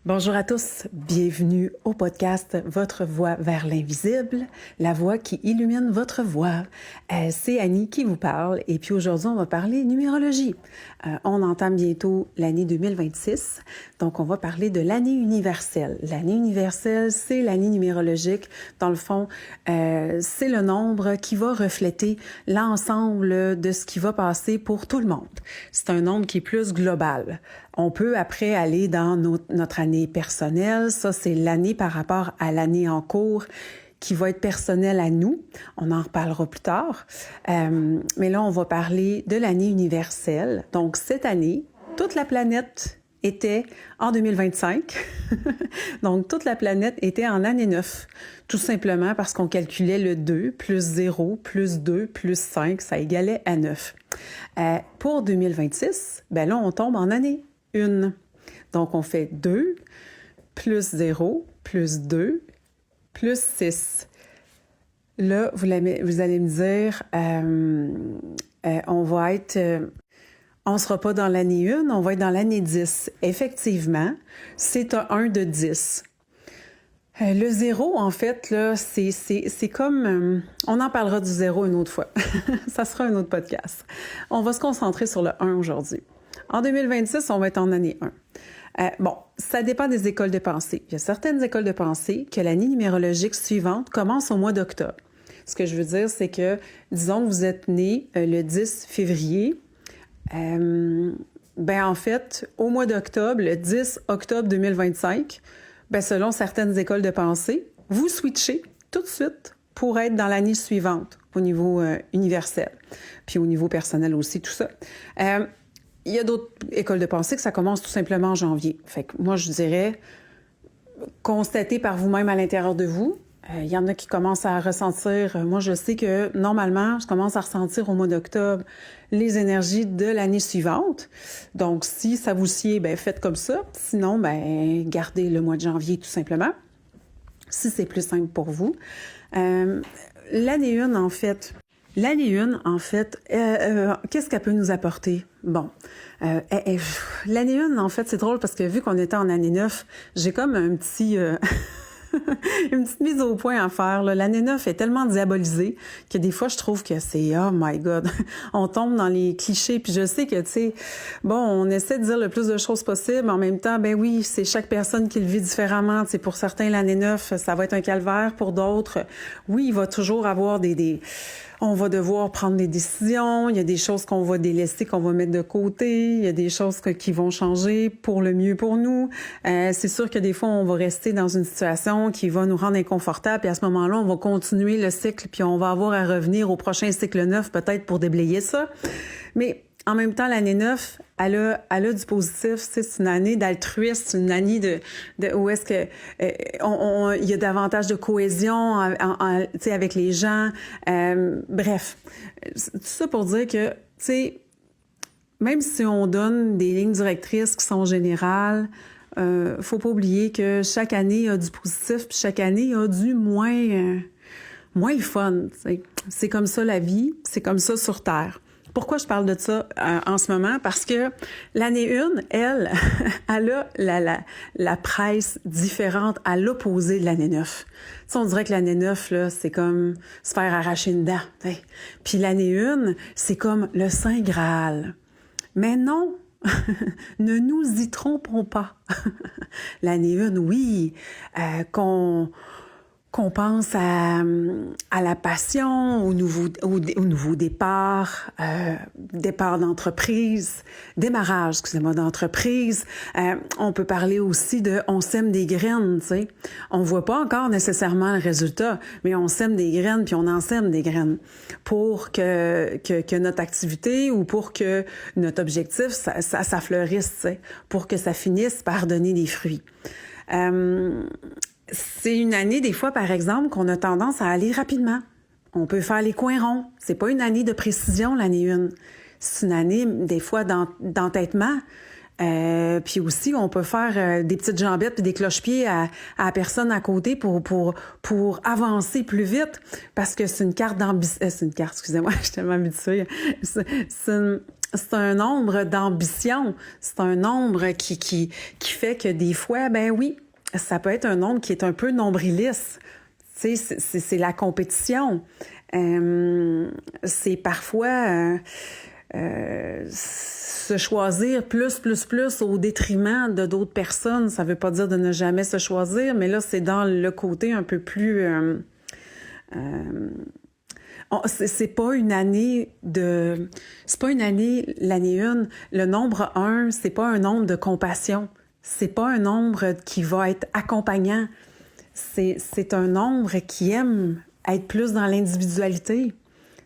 Bonjour à tous, bienvenue au podcast Votre voie vers l'invisible, la voie qui illumine votre voie. C'est Annie qui vous parle et puis aujourd'hui on va parler numérologie. On entame bientôt l'année 2026, donc on va parler de l'année universelle. L'année universelle, c'est l'année numérologique. Dans le fond, c'est le nombre qui va refléter l'ensemble de ce qui va passer pour tout le monde. C'est un nombre qui est plus global. On peut après aller dans notre année personnelle. Ça, c'est l'année par rapport à l'année en cours qui va être personnelle à nous. On en reparlera plus tard. Mais là, on va parler de l'année universelle. Donc, cette année, toute la planète était en 2025. Donc, toute la planète était en année 9. Tout simplement parce qu'on calculait le 2 plus 0 plus 2 plus 5, ça égalait à 9. Pour 2026, ben là, on tombe en année 1. Donc, on fait 2 plus 0 plus 2 plus 6. Là, vous allez me dire, on ne sera pas dans l'année 1, on va être dans l'année 10. Effectivement, c'est un 1 de 10. Le 0, en fait, là, c'est comme... on en parlera du 0 une autre fois. Ça sera un autre podcast. On va se concentrer sur le 1 aujourd'hui. En 2026, on va être en année 1. Ça dépend des écoles de pensée. Il y a certaines écoles de pensée que l'année numérologique suivante commence au mois d'octobre. Ce que je veux dire, c'est que, disons que vous êtes né le 10 février, en fait, au mois d'octobre, le 10 octobre 2025, selon certaines écoles de pensée, vous switchez tout de suite pour être dans l'année suivante au niveau universel, puis au niveau personnel aussi, tout ça. Il y a d'autres écoles de pensée que ça commence tout simplement en janvier. Fait que moi, je dirais, constatez par vous-même à l'intérieur de vous. Il y en a qui commencent à ressentir, moi je sais que normalement, je commence à ressentir au mois d'octobre les énergies de l'année suivante. Donc, si ça vous sied, faites comme ça. Sinon, gardez le mois de janvier tout simplement, si c'est plus simple pour vous. L'année 1, en fait... L'année 1, en fait, qu'est-ce qu'elle peut nous apporter? L'année 1, en fait, c'est drôle parce que vu qu'on était en année 9, j'ai comme un petit... une petite mise au point à faire. Là. L'année 9 est tellement diabolisée que des fois, je trouve que c'est « oh my God ». On tombe dans les clichés. Puis je sais que, on essaie de dire le plus de choses possible. Mais en même temps, oui, c'est chaque personne qui le vit différemment. T'sais, pour certains, l'année 9, ça va être un calvaire. Pour d'autres, oui, il va toujours avoir on va devoir prendre des décisions. Il y a des choses qu'on va délaisser, qu'on va mettre de côté. Il y a des choses qui vont changer pour le mieux pour nous. C'est sûr que des fois, on va rester dans une situation qui va nous rendre inconfortable. Puis à ce moment-là, on va continuer le cycle, puis on va avoir à revenir au prochain cycle 9, peut-être pour déblayer ça. Mais en même temps, l'année 9, elle a du positif. C'est une année d'altruisme, c'est une année de où est-ce que il y a davantage de cohésion avec les gens. Bref, tout ça pour dire que, même si on donne des lignes directrices qui sont générales, faut pas oublier que chaque année a du positif, puis chaque année a du moins le fun. T'sais. C'est comme ça la vie, c'est comme ça sur Terre. Pourquoi je parle de ça en ce moment? Parce que l'année 1, elle a la presse différente à l'opposé de l'année 9. On dirait que l'année 9, là, c'est comme se faire arracher une dent. T'sais. Puis l'année 1, c'est comme le Saint Graal. Mais non! Ne nous y trompons pas. L'année 1, oui, qu'on pense à la passion, au nouveau départ, départ d'entreprise, démarrage, d'entreprise. On peut parler aussi de on sème des graines, tu sais. On voit pas encore nécessairement le résultat, mais on sème des graines puis on en sème des graines pour que notre activité ou pour que notre objectif, ça fleurisse, tu sais, pour que ça finisse par donner des fruits. C'est une année, des fois, par exemple, qu'on a tendance à aller rapidement. On peut faire les coins ronds. C'est pas une année de précision, l'année 1. C'est une année, des fois, d'entêtement. Puis aussi, on peut faire des petites jambettes puis des cloche-pieds à la personne à côté pour avancer plus vite. Parce que c'est une carte d'ambition. C'est une carte, excusez-moi, je suis tellement habituée. c'est un nombre d'ambition, c'est un nombre qui fait que des fois, ben oui, ça peut être un nombre qui est un peu nombriliste. Tu sais, c'est la compétition. C'est parfois se choisir plus au détriment de d'autres personnes. Ça veut pas dire de ne jamais se choisir, mais là, c'est dans le côté un peu plus... c'est pas une année de... C'est pas une année, l'année 1. Le nombre 1, c'est pas un nombre de compassion. C'est pas un nombre qui va être accompagnant. C'est un nombre qui aime être plus dans l'individualité.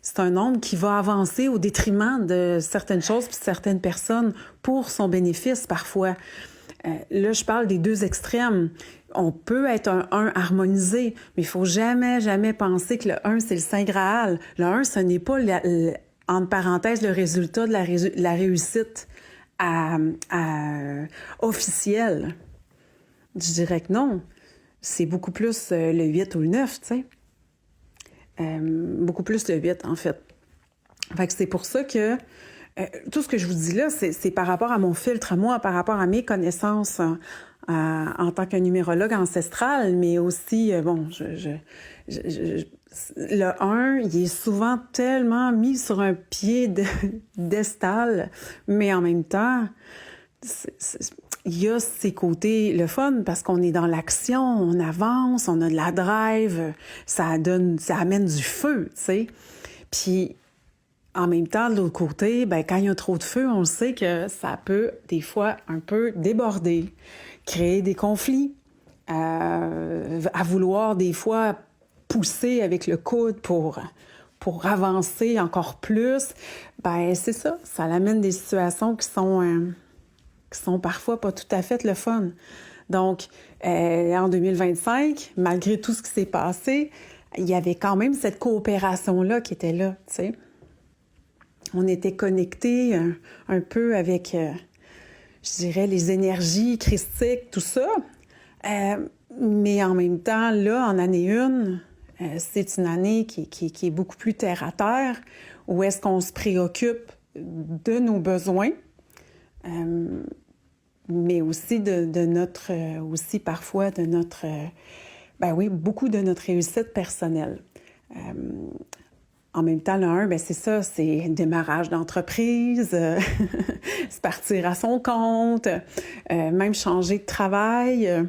C'est un nombre qui va avancer au détriment de certaines choses puis certaines personnes pour son bénéfice parfois. Là, je parle des deux extrêmes. On peut être un 1 harmonisé, mais il faut jamais penser que le 1, c'est le Saint Graal. Le 1, ce n'est pas, entre parenthèses, le résultat de la réussite officielle. Je dirais que non. C'est beaucoup plus le 8 ou le 9, tu sais. Beaucoup plus le 8, en fait. Fait que c'est pour ça que tout ce que je vous dis là, c'est par rapport à mon filtre à moi, par rapport à mes connaissances en tant que numérologue ancestral, mais aussi, le 1, il est souvent tellement mis sur un piédestal, mais en même temps, il y a ces côtés, le fun, parce qu'on est dans l'action, on avance, on a de la drive, ça amène du feu, tu sais. Puis, en même temps, de l'autre côté, ben, quand il y a trop de feu, on sait que ça peut, des fois, un peu déborder, créer des conflits, à vouloir, des fois, pousser avec le coude pour avancer encore plus. Ben, c'est ça, ça amène des situations qui sont parfois pas tout à fait le fun. Donc, en 2025, malgré tout ce qui s'est passé, il y avait quand même cette coopération-là qui était là, tu sais. On était connectés un peu avec, je dirais, les énergies christiques, tout ça. Mais en même temps, là, en année 1, c'est une année qui est beaucoup plus terre-à-terre, où est-ce qu'on se préoccupe de nos besoins, mais aussi de notre, aussi parfois de notre, beaucoup de notre réussite personnelle. En même temps, le 1, ben c'est ça, c'est démarrage d'entreprise, se partir à son compte, même changer de travail.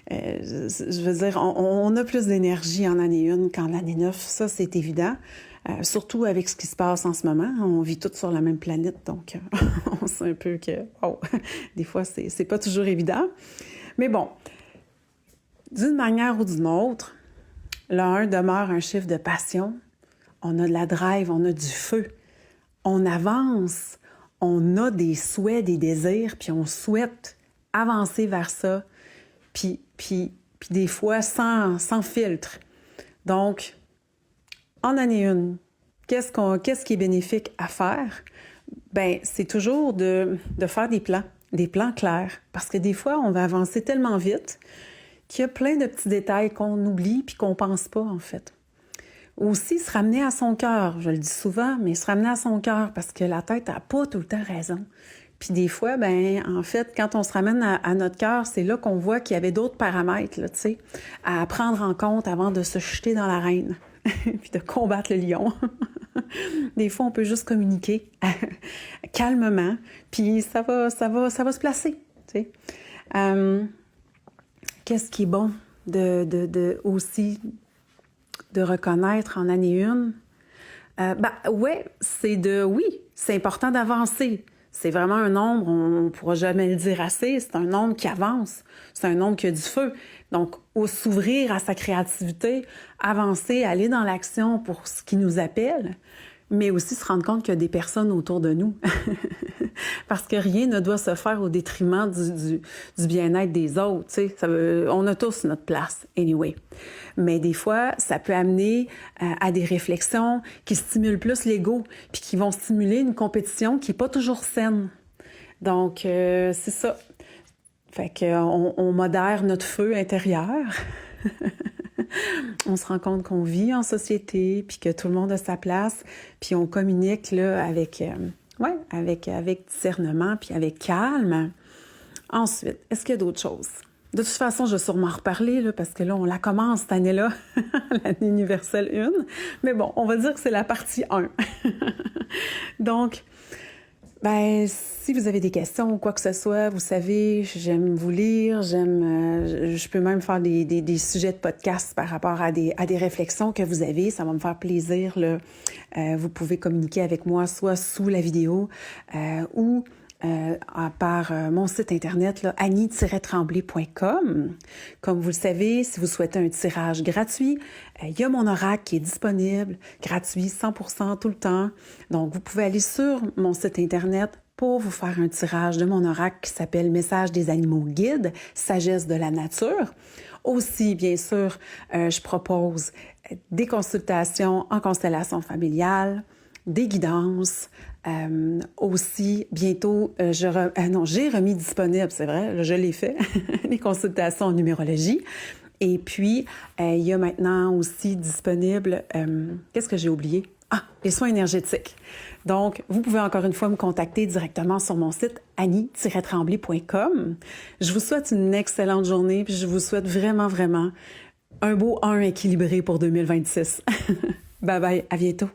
Je veux dire, on a plus d'énergie en année 1 qu'en année 9, ça c'est évident. Surtout avec ce qui se passe en ce moment. On vit tous sur la même planète, donc on sait un peu que, des fois, c'est pas toujours évident. Mais bon, d'une manière ou d'une autre, le 1 demeure un chiffre de passion. On a de la drive, on a du feu. On avance, on a des souhaits, des désirs, puis on souhaite avancer vers ça, puis des fois sans filtre. Donc, en année 1, qu'est-ce qui est bénéfique à faire? Ben, c'est toujours de faire des plans clairs. Parce que des fois, on va avancer tellement vite qu'il y a plein de petits détails qu'on oublie puis qu'on pense pas, en fait. Aussi, se ramener à son cœur. Je le dis souvent, mais se ramener à son cœur parce que la tête n'a pas tout le temps raison. Puis des fois, ben en fait, quand on se ramène à notre cœur, c'est là qu'on voit qu'il y avait d'autres paramètres, là, tu sais, à prendre en compte avant de se jeter dans l'arène puis de combattre le lion. Des fois, on peut juste communiquer calmement, puis ça va se placer, tu sais. Qu'est-ce qui est bon aussi de reconnaître en année 1? C'est important d'avancer. C'est vraiment un nombre, on ne pourra jamais le dire assez, c'est un nombre qui avance, c'est un nombre qui a du feu. Donc, s'ouvrir à sa créativité, avancer, aller dans l'action pour ce qui nous appelle, mais aussi se rendre compte qu'il y a des personnes autour de nous. Parce que rien ne doit se faire au détriment du bien-être des autres. Tu sais, on a tous notre place, anyway. Mais des fois, ça peut amener à des réflexions qui stimulent plus l'ego, puis qui vont stimuler une compétition qui n'est pas toujours saine. Donc, c'est ça. Fait qu'on modère notre feu intérieur. On se rend compte qu'on vit en société, puis que tout le monde a sa place, puis on communique là, avec Ouais, avec discernement puis avec calme. Ensuite, est-ce qu'il y a d'autres choses? De toute façon, je vais sûrement en reparler, là, parce que là, on la commence cette année-là, l'année universelle 1. Mais bon, on va dire que c'est la partie 1. Donc, ben, si vous avez des questions ou quoi que ce soit, vous savez, j'aime vous lire, je peux même faire des sujets de podcast par rapport à des réflexions que vous avez. Ça va me faire plaisir, là. Vous pouvez communiquer avec moi soit sous la vidéo ou par mon site internet, annie-tremblay.com. Comme vous le savez, si vous souhaitez un tirage gratuit, il y a mon oracle qui est disponible, gratuit, 100% tout le temps. Donc, vous pouvez aller sur mon site internet pour vous faire un tirage de mon oracle qui s'appelle Message des animaux guides, sagesse de la nature. Aussi, bien sûr, je propose des consultations en constellation familiale, des guidances. Aussi, bientôt, j'ai remis disponible, c'est vrai, là, je l'ai fait, les consultations en numérologie. Et puis, il y a maintenant aussi disponible, qu'est-ce que j'ai oublié? Ah, les soins énergétiques. Donc, vous pouvez encore une fois me contacter directement sur mon site annie-tremblay.com. Je vous souhaite une excellente journée, puis je vous souhaite vraiment, vraiment un beau 1 équilibré pour 2026. Bye bye, à bientôt.